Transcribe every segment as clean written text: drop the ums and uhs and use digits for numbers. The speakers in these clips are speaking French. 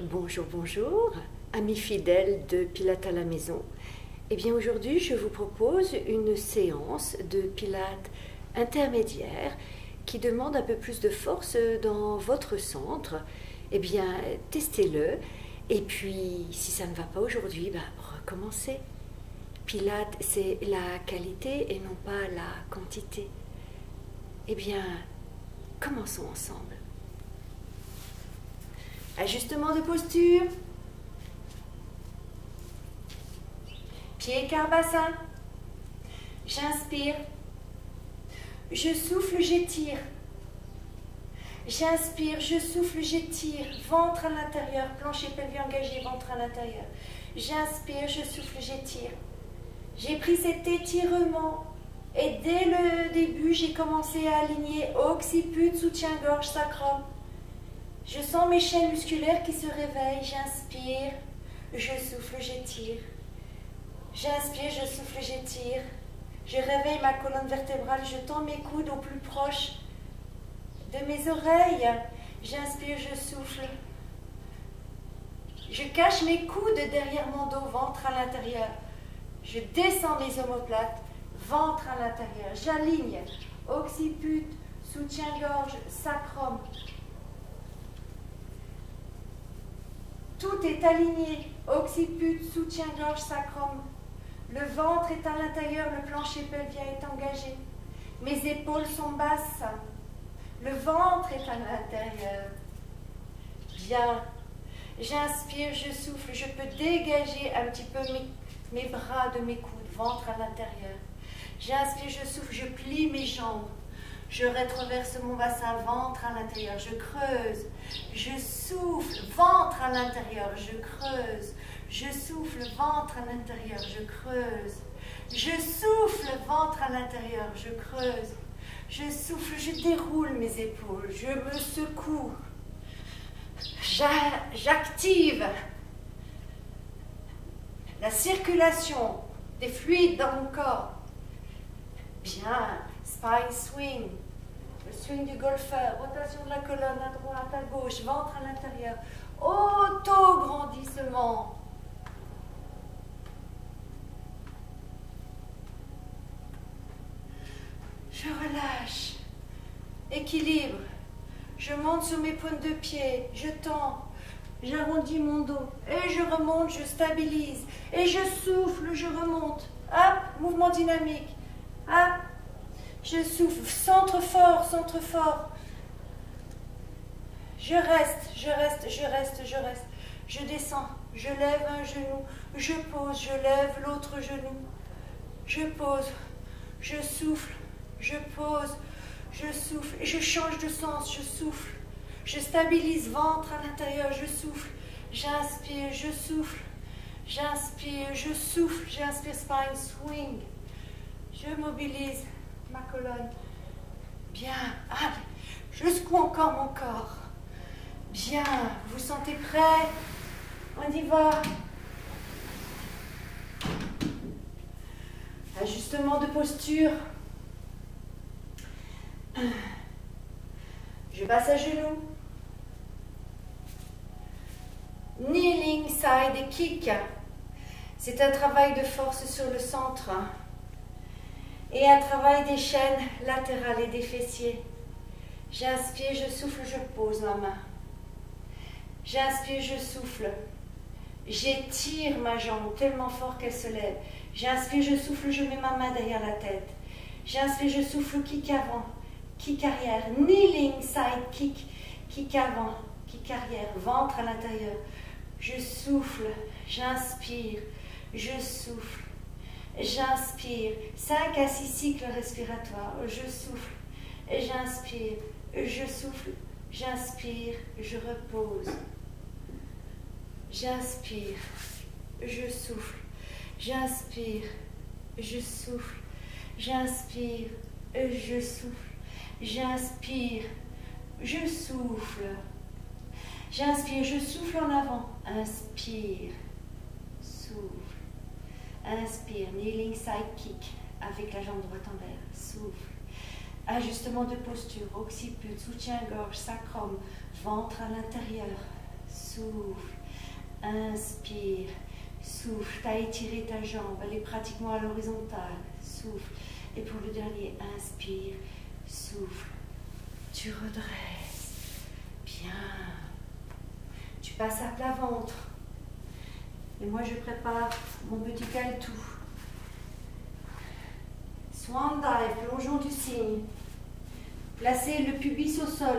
Bonjour, bonjour, amis fidèles de Pilates à la maison. Eh bien aujourd'hui, je vous propose une séance de Pilates intermédiaire qui demande un peu plus de force dans votre centre. Eh bien, testez-le et puis si ça ne va pas aujourd'hui, recommencez. Pilates, c'est la qualité et non pas la quantité. Eh bien, commençons ensemble. Ajustement de posture. Pied écart bassin. J'inspire. Je souffle, j'étire. J'inspire, je souffle, j'étire. Ventre à l'intérieur, plancher pelvien engagé, ventre à l'intérieur. J'inspire, je souffle, j'étire. J'ai pris cet étirement et dès le début, j'ai commencé à aligner occiput, soutien-gorge, sacrum. Je sens mes chaînes musculaires qui se réveillent. J'inspire, je souffle, j'étire. J'inspire, je souffle, j'étire. Je réveille ma colonne vertébrale. Je tends mes coudes au plus proche de mes oreilles. J'inspire, je souffle. Je cache mes coudes derrière mon dos, ventre à l'intérieur. Je descends les omoplates, ventre à l'intérieur. J'aligne occiput, soutien-gorge, sacrum. Tout est aligné, occiput, soutien-gorge, sacrum. Le ventre est à l'intérieur, le plancher pelvien est engagé. Mes épaules sont basses. Le ventre est à l'intérieur. Bien. J'inspire, je souffle. Je peux dégager un petit peu mes bras de mes coudes, ventre à l'intérieur. J'inspire, je souffle, je plie mes jambes. Je rétroverse mon bassin, ventre à l'intérieur, je creuse, je souffle, ventre à l'intérieur, je creuse, je souffle, ventre à l'intérieur, je creuse, je souffle, ventre à l'intérieur, je creuse, je souffle, je déroule mes épaules, je me secoue, j'active la circulation des fluides dans mon corps. Bien. Spine swing, le swing du golfeur, rotation de la colonne à droite, à gauche, ventre à l'intérieur, auto-grandissement. Je relâche, équilibre, je monte sur mes pointes de pied, je tends, j'arrondis mon dos, et je remonte, je stabilise, et je souffle, je remonte. Hop, mouvement dynamique, hop. Je souffle, centre fort, centre fort. Je reste, je reste, je reste, je reste. Je descends, je lève un genou, je pose, je lève l'autre genou. Je pose, je souffle, je pose, je souffle. Et je change de sens, je souffle. Je stabilise, ventre à l'intérieur, je souffle. J'inspire, je souffle. J'inspire, je souffle. J'inspire, spine swing. Je mobilise ma colonne. Bien. Allez. Je secoue encore mon corps. Bien. Vous vous sentez prêt? On y va. Ajustement de posture. Je passe à genoux. Kneeling side kick. C'est un travail de force sur le centre. Et un travail des chaînes latérales et des fessiers. J'inspire, je souffle, je pose ma main. J'inspire, je souffle. J'étire ma jambe tellement fort qu'elle se lève. J'inspire, je souffle, je mets ma main derrière la tête. J'inspire, je souffle, kick avant, kick arrière. Kneeling side kick, kick avant, kick arrière. Ventre à l'intérieur. Je souffle, j'inspire, je souffle. J'inspire, 5 à 6 cycles respiratoires, je souffle, j'inspire, je souffle, j'inspire, je repose, j'inspire, je souffle, j'inspire, je souffle, j'inspire, je souffle, j'inspire, je souffle, j'inspire, je souffle en avant, inspire, souffle. Inspire, kneeling side kick avec la jambe droite en l'air, souffle. Ajustement de posture, occiput, soutien-gorge, sacrum, ventre à l'intérieur, souffle. Inspire, souffle. Tu as étiré ta jambe, elle est pratiquement à l'horizontale. Souffle. Et pour le dernier, inspire, souffle. Tu redresses. Bien. Tu passes à plat ventre. Et moi, je prépare mon petit cale-tout. Swan dive, plongeon du cygne. Placez le pubis au sol.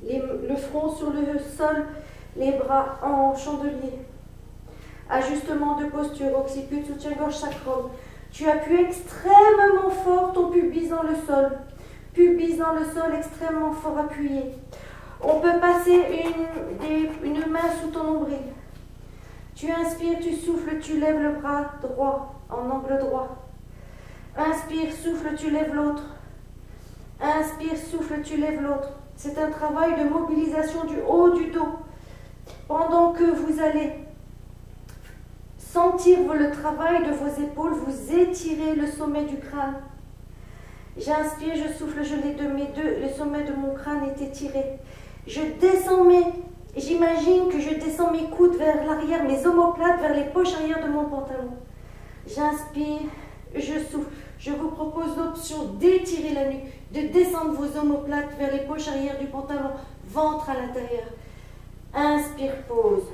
Le front sur le sol, les bras en chandelier. Ajustement de posture, occiput, soutien-gorge, sacrum. Tu appuies extrêmement fort ton pubis dans le sol. Pubis dans le sol, extrêmement fort appuyé. On peut passer une main sous ton nombril. Tu inspires, tu souffles, tu lèves le bras droit, en angle droit. Inspire, souffle, tu lèves l'autre. Inspire, souffle, tu lèves l'autre. C'est un travail de mobilisation du haut du dos. Pendant que vous allez sentir le travail de vos épaules, vous étirez le sommet du crâne. J'inspire, je souffle, le sommet de mon crâne est étiré. Je descends j'imagine que je descends mes coudes vers l'arrière, mes omoplates vers les poches arrière de mon pantalon. J'inspire, je souffle. Je vous propose l'option d'étirer la nuque, de descendre vos omoplates vers les poches arrière du pantalon, ventre à l'intérieur. Inspire, pause.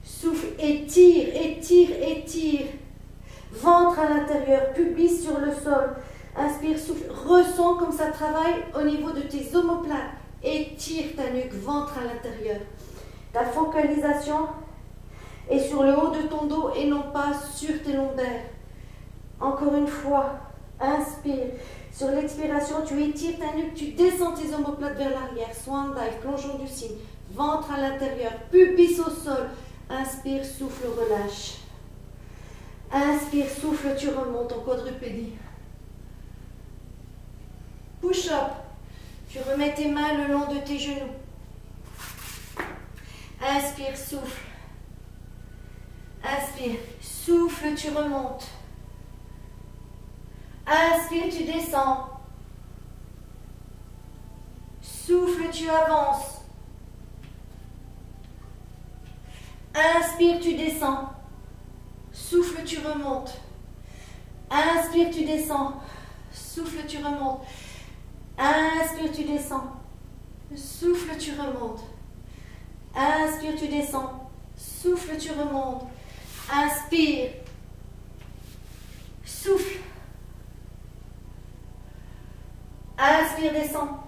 Souffle, étire, étire, étire. Ventre à l'intérieur, pubis sur le sol. Inspire, souffle, ressens comme ça travaille au niveau de tes omoplates. Étire ta nuque, ventre à l'intérieur. Ta focalisation est sur le haut de ton dos et non pas sur tes lombaires. Encore une fois, inspire. Sur l'expiration, tu étires ta nuque, tu descends tes omoplates vers l'arrière. Swan dive, plongeon du cygne. Ventre à l'intérieur, pubis au sol. Inspire, souffle, relâche. Inspire, souffle, tu remontes en quadrupédie. Push up. Tu remets tes mains le long de tes genoux. Inspire, souffle. Inspire, souffle, tu remontes. Inspire, tu descends. Souffle, tu avances. Inspire, tu descends. Souffle, tu remontes. Inspire, tu descends. Souffle, tu remontes. Inspire, tu descends. Souffle, tu remontes. Inspire, tu descends. Souffle, tu remontes. Inspire. Souffle. Inspire, descends.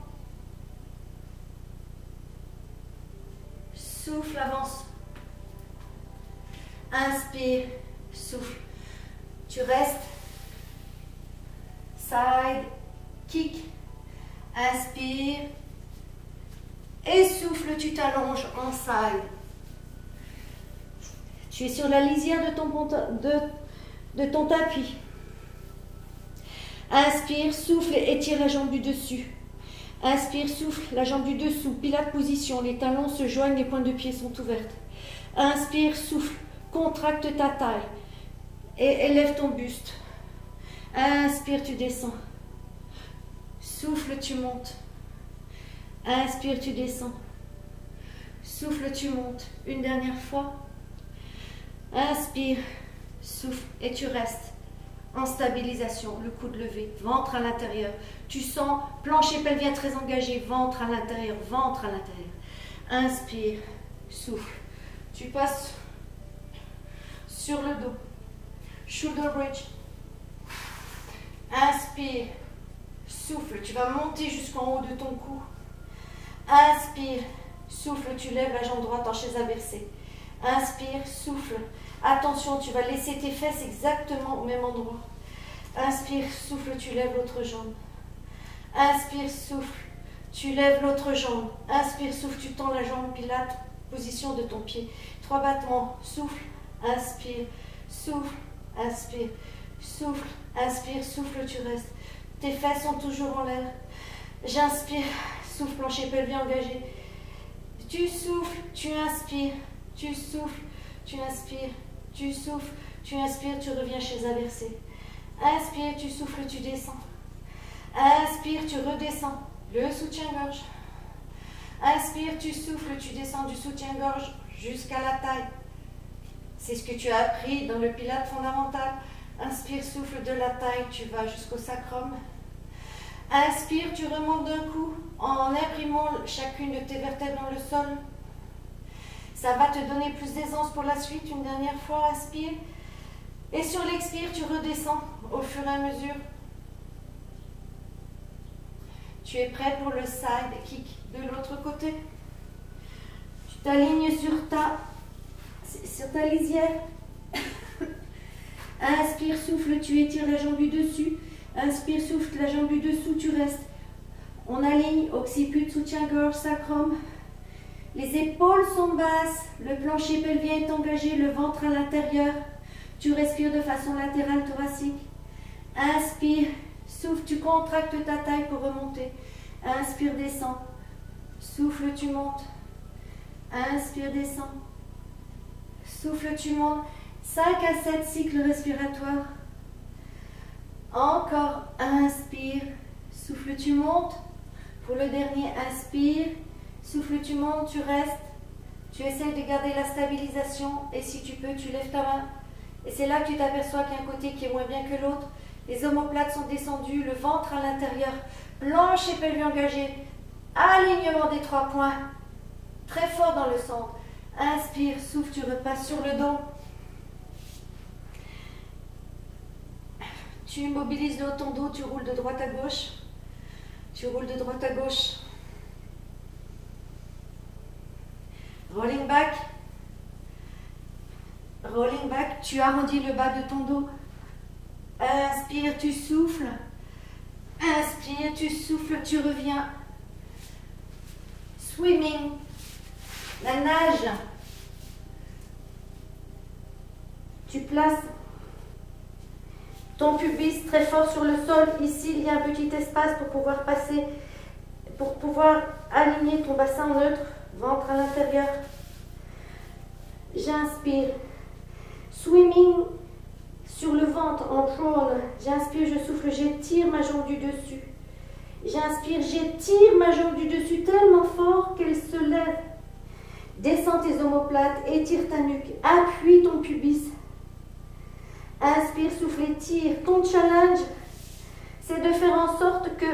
Souffle, avance. Inspire, souffle. Tu restes. Side, kick. Inspire. Et souffle, tu t'allonges en side. Tu es sur la lisière de ton tapis. Inspire, souffle et étire la jambe du dessus. Inspire, souffle, la jambe du dessous, pilate position, les talons se joignent, les pointes de pied sont ouvertes. Inspire, souffle, contracte ta taille et élève ton buste. Inspire, tu descends. Souffle, tu montes. Inspire, tu descends. Souffle, tu montes. Une dernière fois. Inspire, souffle et tu restes en stabilisation, le coude levé, ventre à l'intérieur. Tu sens plancher pelvien très engagé, ventre à l'intérieur, ventre à l'intérieur. Inspire, souffle. Tu passes sur le dos. Shoulder bridge. Inspire, souffle. Tu vas monter jusqu'en haut de ton cou. Inspire, souffle. Tu lèves la jambe droite en chaise inversée. Inspire, souffle. Attention, tu vas laisser tes fesses exactement au même endroit. Inspire, souffle, tu lèves l'autre jambe. Inspire, souffle, tu lèves l'autre jambe. Inspire, souffle, tu tends la jambe pilate, position de ton pied. 3 battements, souffle, inspire, souffle, inspire, souffle, inspire, souffle, tu restes. Tes fesses sont toujours en l'air. J'inspire, souffle, plancher pelvien engagé. Tu souffles, tu inspires, tu souffles, tu inspires, tu souffles, tu inspires, tu reviens chaise inversée. Inspire, tu souffles, tu descends. Inspire, tu redescends. le soutien-gorge. Inspire, tu souffles, tu descends du soutien-gorge jusqu'à la taille. C'est ce que tu as appris dans le pilate fondamental. Inspire, souffle de la taille, tu vas jusqu'au sacrum. Inspire, tu remontes d'un coup en imprimant chacune de tes vertèbres dans le sol. Ça va te donner plus d'aisance pour la suite. Une dernière fois, inspire. Et sur l'expire, tu redescends au fur et à mesure. Tu es prêt pour le side kick de l'autre côté. Tu t'alignes sur ta lisière. Inspire, souffle, tu étires la jambe du dessus. Inspire, souffle, la jambe du dessous, tu restes. On aligne occiput, soutien-gorge, sacrum. Les épaules sont basses, le plancher pelvien est engagé, le ventre à l'intérieur. Tu respires de façon latérale thoracique. Inspire, souffle, tu contractes ta taille pour remonter. Inspire, descends. Souffle, tu montes. Inspire, descends. Souffle, tu montes. 5 à 7 cycles respiratoires. Encore, inspire. Souffle, tu montes. Pour le dernier, inspire. Souffle, tu montes, tu restes. Tu essaies de garder la stabilisation. Et si tu peux, tu lèves ta main. Et c'est là que tu t'aperçois qu'il y a un côté qui est moins bien que l'autre. Les omoplates sont descendues, le ventre à l'intérieur. Plancher pelvien engagé. Alignement des 3 points. Très fort dans le centre. Inspire, souffle, tu repasses sur le dos. Tu immobilises le haut de ton dos, tu roules de droite à gauche. Tu roules de droite à gauche. Rolling back. Rolling back, tu arrondis le bas de ton dos. Inspire, tu souffles. Inspire, tu souffles, tu reviens. Swimming. La nage. Tu places ton pubis très fort sur le sol. Ici, il y a un petit espace pour pouvoir passer, pour pouvoir aligner ton bassin neutre, ventre à l'intérieur. J'inspire. Swimming sur le ventre en prone. J'inspire, je souffle, j'étire ma jambe du dessus. J'inspire, j'étire ma jambe du dessus tellement fort qu'elle se lève. Descends tes omoplates, étire ta nuque, appuie ton pubis. Inspire, souffle, étire. Ton challenge, c'est de faire en sorte que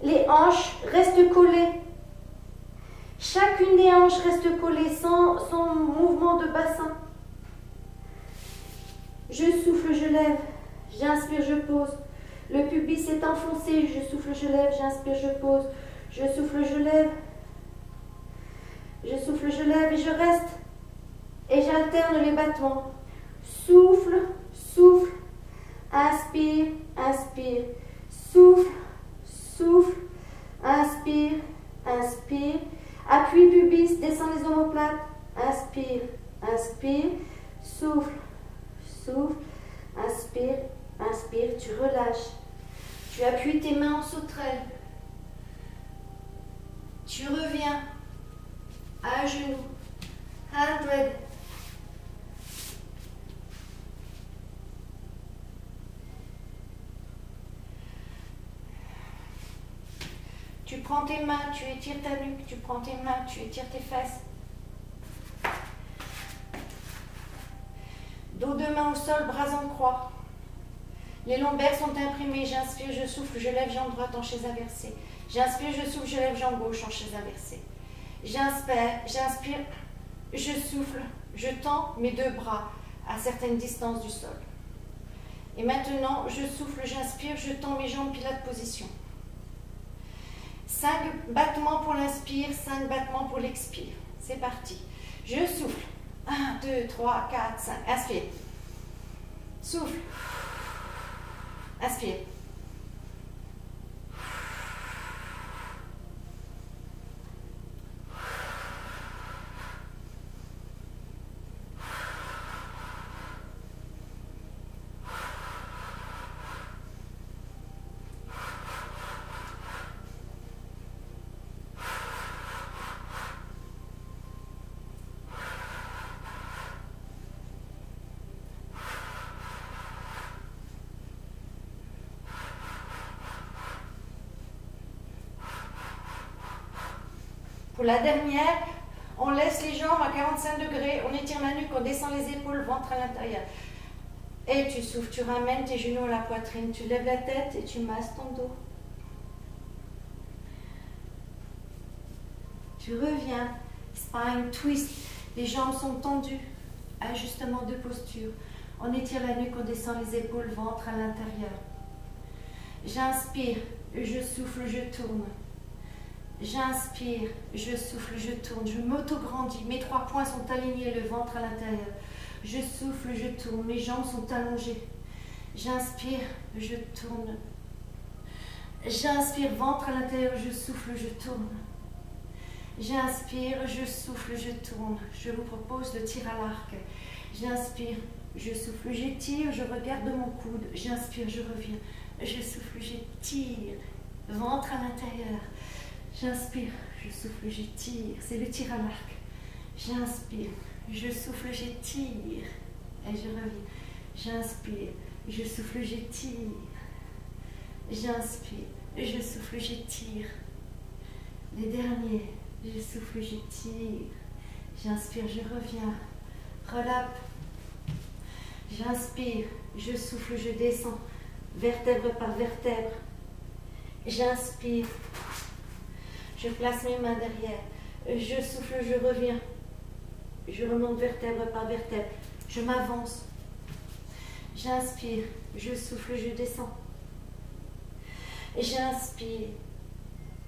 les hanches restent collées. Chacune des hanches reste collée sans mouvement de bassin. Je souffle, je lève. J'inspire, je pose. Le pubis est enfoncé. Je souffle, je lève. J'inspire, je pose. Je souffle, je lève. Je souffle, je lève et je reste. Et j'alterne les battements. Souffle, souffle. Inspire, inspire. Souffle, souffle. Inspire, inspire. Appuie pubis, descends les omoplates. Inspire, inspire. Souffle, souffle. Inspire, inspire. Tu relâches. Tu appuies tes mains en sauterelle. Tu reviens à genoux. 100. Tu prends tes mains, tu étires ta nuque, tu prends tes mains, tu étires tes fesses. Dos de main au sol, bras en croix. Les lombaires sont imprimés. J'inspire, je souffle, je lève jambe droite en chaise inversée. J'inspire, je souffle, je lève jambe gauche en chaise inversée. J'inspire, je souffle, je tends mes 2 bras à certaines distances du sol. Et maintenant, je souffle, j'inspire, je tends mes jambes, pilates position. 5 battements pour l'inspire, 5 battements pour l'expire. C'est parti. Je souffle. 1, 2, 3, 4, 5. Inspire. Souffle. Inspire. Pour la dernière, on laisse les jambes à 45 degrés, on étire la nuque, on descend les épaules, ventre à l'intérieur. Et tu souffles, tu ramènes tes genoux à la poitrine, tu lèves la tête et tu masses ton dos. Tu reviens, spine twist, les jambes sont tendues, ajustement de posture. On étire la nuque, on descend les épaules, ventre à l'intérieur. J'inspire, je souffle, je tourne. J'inspire, je souffle, je tourne. Je m'auto-grandis, mes 3 points sont alignés, le ventre à l'intérieur. Je souffle, je tourne, mes jambes sont allongées. J'inspire, je tourne. J'inspire, ventre à l'intérieur, je souffle, je tourne. J'inspire, je souffle, je tourne. Je vous propose le tir à l'arc. J'inspire, je souffle, j'étire, je regarde mon coude. J'inspire, je reviens. Je souffle, j'étire. Ventre à l'intérieur. J'inspire, je souffle, j'étire. C'est le tir à l'arc. J'inspire, je souffle, j'étire. Et je reviens. J'inspire, je souffle, j'étire. J'inspire, je souffle, j'étire. Les derniers. Je souffle, j'étire. J'inspire, je reviens. Relâche. J'inspire, je souffle, je descends. Vertèbre par vertèbre. J'inspire. Je place mes mains derrière. Je souffle, je reviens. Je remonte vertèbre par vertèbre. Je m'avance. J'inspire, je souffle, je descends. J'inspire.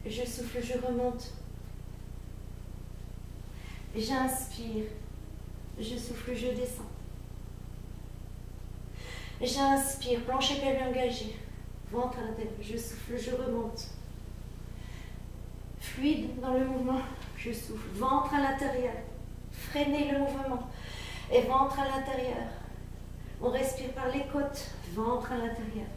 Je souffle, je remonte. J'inspire, je souffle, je descends. J'inspire, plancher pelvien engagé, ventre à l'intérieur, je souffle, je remonte. Fluide dans le mouvement, je souffle, ventre à l'intérieur, freinez le mouvement, et ventre à l'intérieur. On respire par les côtes, ventre à l'intérieur.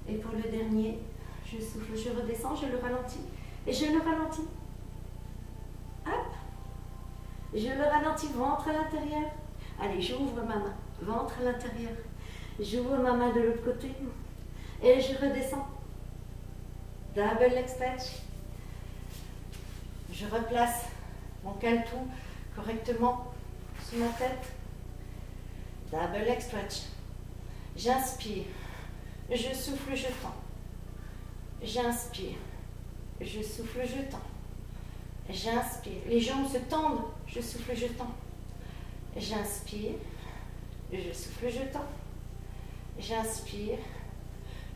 Et pour le dernier, je souffle, je redescends, je le ralentis, et je le ralentis. Hop. Je le ralentis, ventre à l'intérieur. Allez, j'ouvre ma main, ventre à l'intérieur. J'ouvre ma main de l'autre côté. Et je redescends. Double leg stretch. Je replace mon caletou correctement sous ma tête. Double leg stretch. J'inspire. Je souffle, je tends. J'inspire. Je souffle, je tends. J'inspire. Les jambes se tendent. Je souffle, je tends. J'inspire. Je souffle, je tends. J'inspire.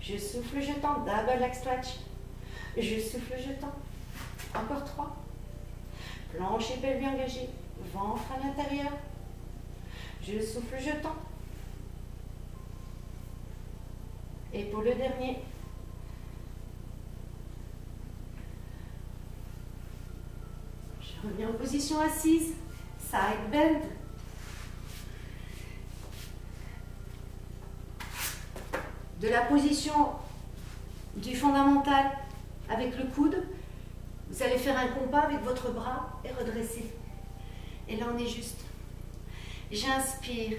Je souffle, je tends. Double leg stretch. Je souffle, je tends. Encore 3. Plancher pelvien engagé. Ventre à l'intérieur. Je souffle, je tends. Et pour le dernier, je reviens en position assise. Side bend. De la position du fondamental avec le coude, vous allez faire un compas avec votre bras et redresser. Et là, on est juste. J'inspire.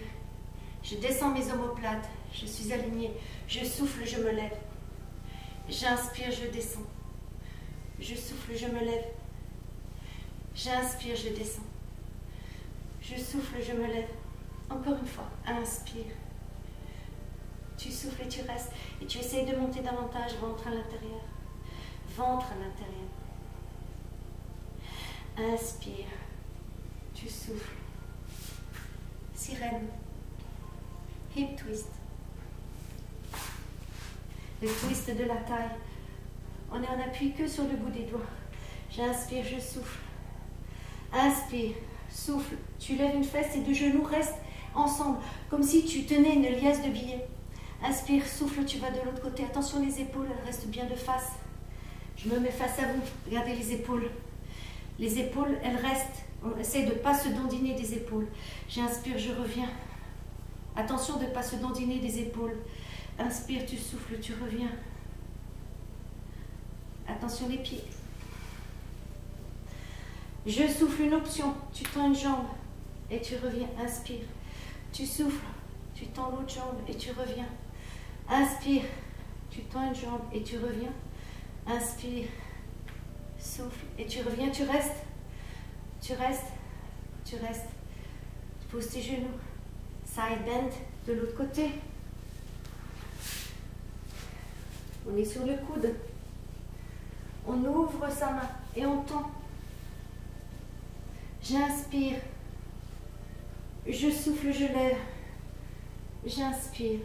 Je descends mes omoplates. Je suis alignée. Je souffle, je me lève. J'inspire, je descends. Je souffle, je me lève. J'inspire, je descends. Je souffle, je me lève. Encore une fois. Inspire. Tu souffles et tu restes. Et tu essayes de monter davantage, ventre à l'intérieur. Ventre à l'intérieur. Inspire. Tu souffles. Sirène. Hip twist. Le twist de la taille. On est en appui que sur le bout des doigts. J'inspire, je souffle. Inspire, souffle. Tu lèves une fesse, et 2 genoux restent ensemble, comme si tu tenais une liasse de billets. Inspire, souffle, tu vas de l'autre côté. Attention, les épaules, elles restent bien de face. Je me mets face à vous. Regardez les épaules. Les épaules, elles restent. On essaie de ne pas se dandiner des épaules. J'inspire, je reviens. Attention de ne pas se dandiner des épaules. Inspire, tu souffles, tu reviens. Attention les pieds. Je souffle, une option. Tu tends une jambe et tu reviens. Inspire. Tu souffles, tu tends l'autre jambe et tu reviens. Inspire. Tu tends une jambe et tu reviens. Inspire. Souffle et tu reviens. Tu restes Tu restes. Tu restes. Tu poses tes genoux. Side bend de l'autre côté. On est sur le coude. On ouvre sa main et on tend. J'inspire. Je souffle, je lève. J'inspire.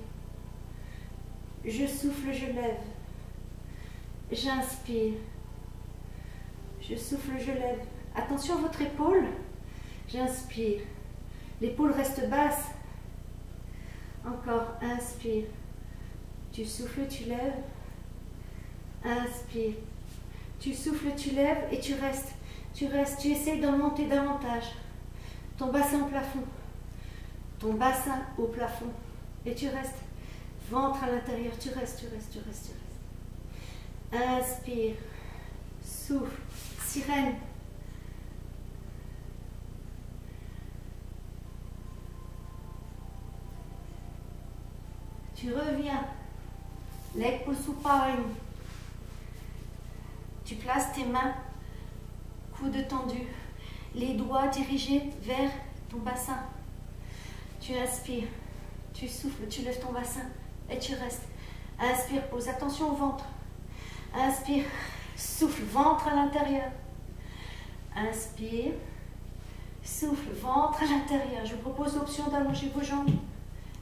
Je souffle, je lève. J'inspire. Je souffle, je lève. Attention à votre épaule. J'inspire. L'épaule reste basse. Encore. Inspire. Tu souffles, tu lèves. Inspire. Tu souffles, tu lèves et tu restes. Tu restes. Tu essayes d'en monter davantage. Ton bassin au plafond. Ton bassin au plafond. Et tu restes. Ventre à l'intérieur. Tu restes, tu restes, tu restes, tu restes. Inspire. Souffle. Sirène. Tu reviens. Leg pull supine. Tu places tes mains, coudes tendus, les doigts dirigés vers ton bassin. Tu inspires, tu souffles, tu lèves ton bassin et tu restes. Inspire, pose attention au ventre. Inspire, souffle, ventre à l'intérieur. Inspire, souffle, ventre à l'intérieur. Je vous propose l'option d'allonger vos jambes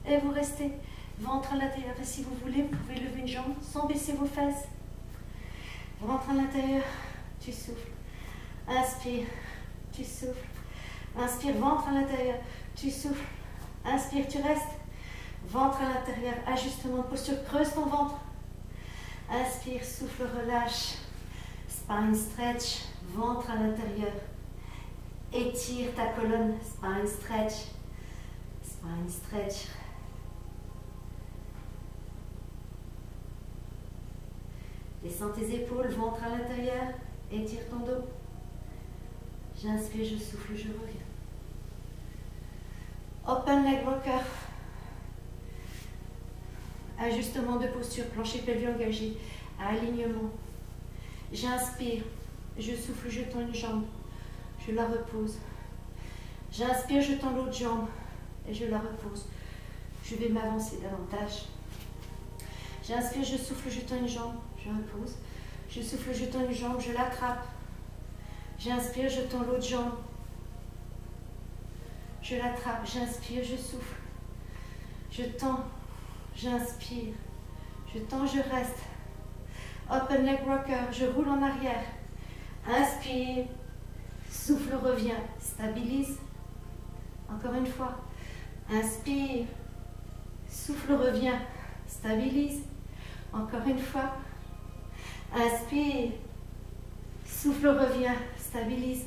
et vous restez ventre à l'intérieur. Et si vous voulez, vous pouvez lever une jambe sans baisser vos fesses. Ventre à l'intérieur, tu souffles. Inspire, tu souffles. Inspire, ventre à l'intérieur, tu souffles. Inspire, tu restes. Ventre à l'intérieur, ajustement de posture, creuse ton ventre. Inspire, souffle, relâche. Spine stretch, ventre à l'intérieur. Étire ta colonne, spine stretch. Spine stretch. Descends tes épaules, ventre à l'intérieur, étire ton dos. J'inspire, je souffle, je reviens. Open leg rocker. Ajustement de posture, plancher pelvien engagé, alignement. J'inspire, je souffle, je tends une jambe, je la repose. J'inspire, je tends l'autre jambe et je la repose. Je vais m'avancer davantage. J'inspire, je souffle, je tends une jambe, je repose. Je souffle, je tends une jambe, je l'attrape. J'inspire, je tends l'autre jambe. Je l'attrape, j'inspire, je souffle. Je tends, j'inspire. Je tends, je reste. Open leg rocker, je roule en arrière. Inspire, souffle, reviens, stabilise. Encore une fois. Inspire, souffle, reviens, stabilise. Encore une fois. Inspire, souffle, reviens, stabilise.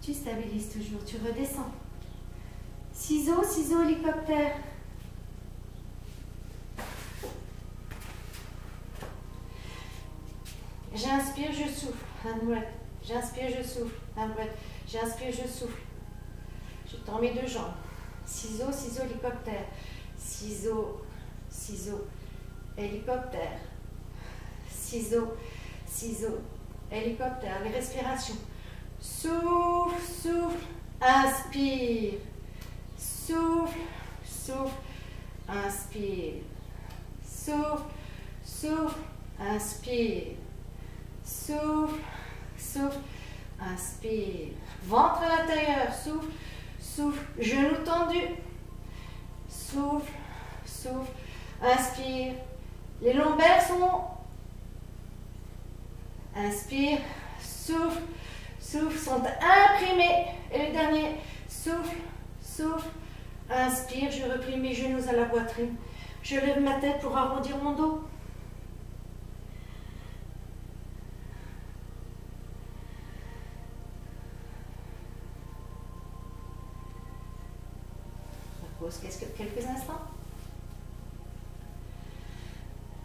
Tu stabilises toujours, tu redescends. Ciseaux, ciseaux, hélicoptère. J'inspire, je souffle. Hand breath. J'inspire, je souffle. Hand breath. J'inspire, je souffle. Je tends mes deux jambes. Ciseaux, ciseaux, hélicoptère. Ciseaux, ciseaux, hélicoptère. Ciseaux, ciseaux, hélicoptère. Les respirations. Souffle, souffle, inspire. Souffle, souffle, inspire. Souffle, souffle, inspire. Souffle, souffle, inspire. Ventre à l'intérieur, souffle, souffle, genoux tendus. Souffle, souffle, inspire. Les lombaires sont... Inspire, souffle, souffle, sont imprimés. Et le dernier, souffle, souffle, inspire. Je replie mes genoux à la poitrine. Je lève ma tête pour arrondir mon dos. Repose quelques instants.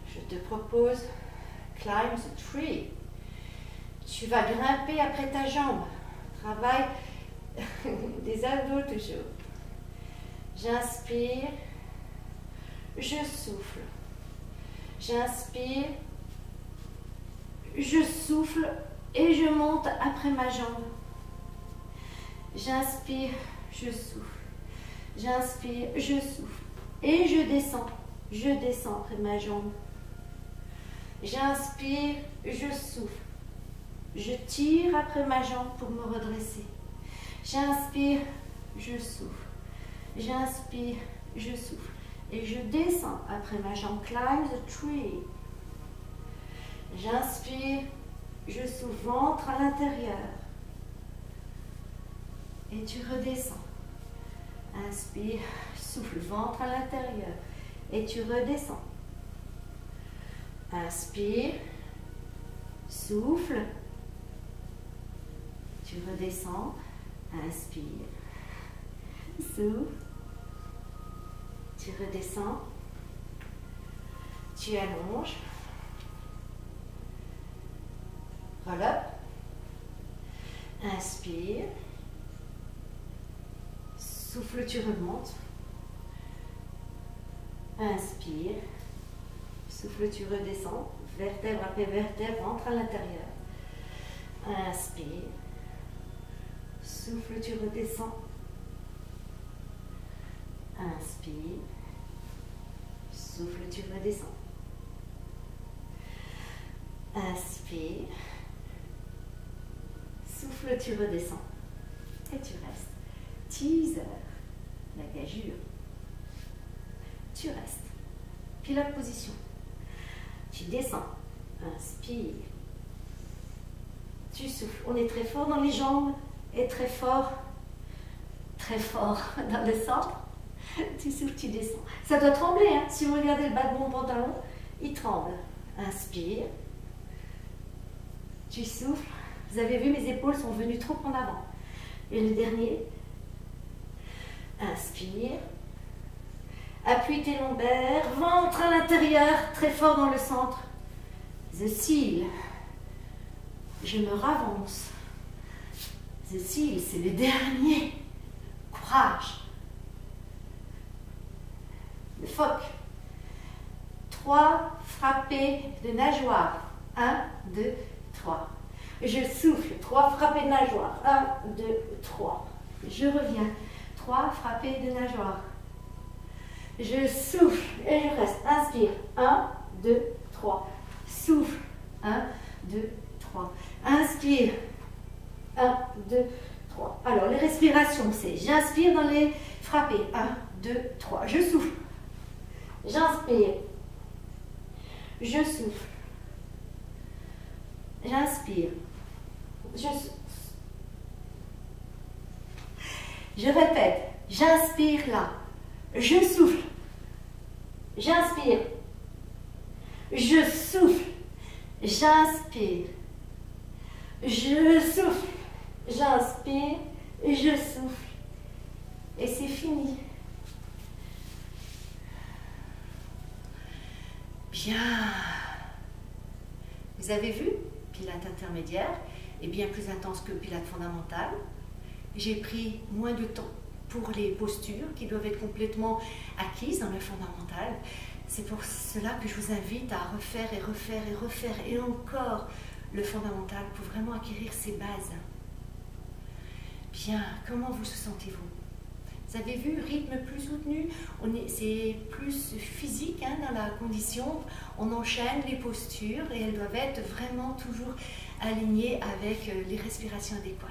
Je te propose climb the tree. Tu vas grimper après ta jambe. Travail des abdos toujours. J'inspire. Je souffle. J'inspire. Je souffle et je monte après ma jambe. J'inspire, je souffle. J'inspire, je souffle. Et je descends après ma jambe. J'inspire, je souffle. Je tire après ma jambe pour me redresser. J'inspire, je souffle. J'inspire, je souffle. Et je descends après ma jambe. Climb the tree. J'inspire, je souffle, ventre à l'intérieur. Et tu redescends. Inspire, souffle, ventre à l'intérieur. Et tu redescends. Inspire, souffle. Tu redescends. Inspire, souffle. Tu redescends. Tu allonges. Roll up. Inspire. Souffle, tu remontes. Inspire. Souffle, tu redescends. Vertèbre après vertèbre, ventre à l'intérieur. Inspire. Souffle, tu redescends. Inspire. Souffle, tu redescends. Inspire. Souffle, tu redescends. Et tu restes. Teaser, la gageure. Tu restes. Pilote position. Tu descends. Inspire. Tu souffles. On est très fort dans les jambes et très fort dans le centre. Tu souffles, tu descends. Ça doit trembler, hein. Si vous regardez le bas de mon pantalon, il tremble. Inspire. Tu souffles. Vous avez vu, mes épaules sont venues trop en avant. Et le dernier. Inspire. Appuie tes lombaires. Ventre à l'intérieur. Très fort dans le centre. The seal. Je me ravance. The seal, c'est le dernier. Courage. Le phoque. 3 frappées de nageoire. 1, 2, 3. Je souffle. 3 frappées de nageoire. 1, 2, 3. Je reviens. 3 frappées de nageoire. Je souffle et je reste. Inspire. 1, 2, 3. Souffle. 1, 2, 3. Inspire. 1, 2, 3. Alors, les respirations, c'est j'inspire dans les frappées. 1, 2, 3. Je souffle. J'inspire. Je souffle. J'inspire. Je répète. J'inspire là. Je souffle. J'inspire. Je souffle. J'inspire. Je souffle. J'inspire. Je souffle. Et c'est fini. Bien. Vous avez vu, Pilates intermédiaire est bien plus intense que Pilates fondamental. J'ai pris moins de temps pour les postures qui doivent être complètement acquises dans le fondamental. C'est pour cela que je vous invite à refaire et refaire et refaire et encore le fondamental pour vraiment acquérir ces bases. Bien, comment vous sentez-vous? Vous avez vu, rythme plus soutenu, c'est plus physique hein, dans la condition. On enchaîne les postures et elles doivent être vraiment toujours alignées avec les respirations adéquates.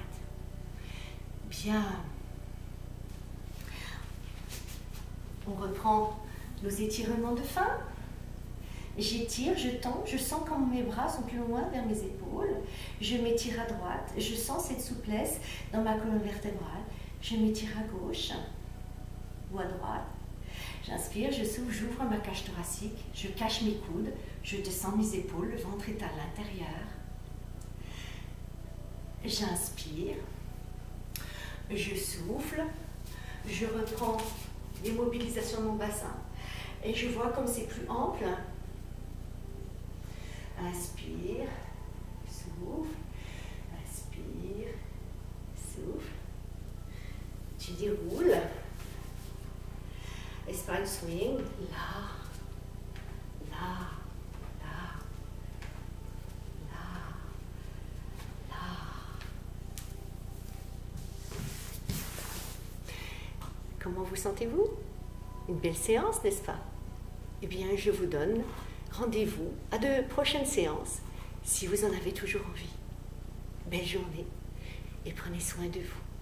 Bien. On reprend nos étirements de fin. J'étire, je tends, je sens comme mes bras sont plus loin vers mes épaules. Je m'étire à droite, je sens cette souplesse dans ma colonne vertébrale. Je m'étire à gauche ou à droite. J'inspire, je souffle, j'ouvre ma cage thoracique, je cache mes coudes, je descends mes épaules, le ventre est à l'intérieur. J'inspire, je souffle, je reprends les mobilisations de mon bassin et je vois comme c'est plus ample. Inspire, souffle, inspire, souffle. Tu déroules. Spine swing, là, là, là, là, là. Comment vous sentez-vous? Une belle séance, n'est-ce pas? Eh bien, je vous donne rendez-vous à de prochaines séances si vous en avez toujours envie. Belle journée et prenez soin de vous.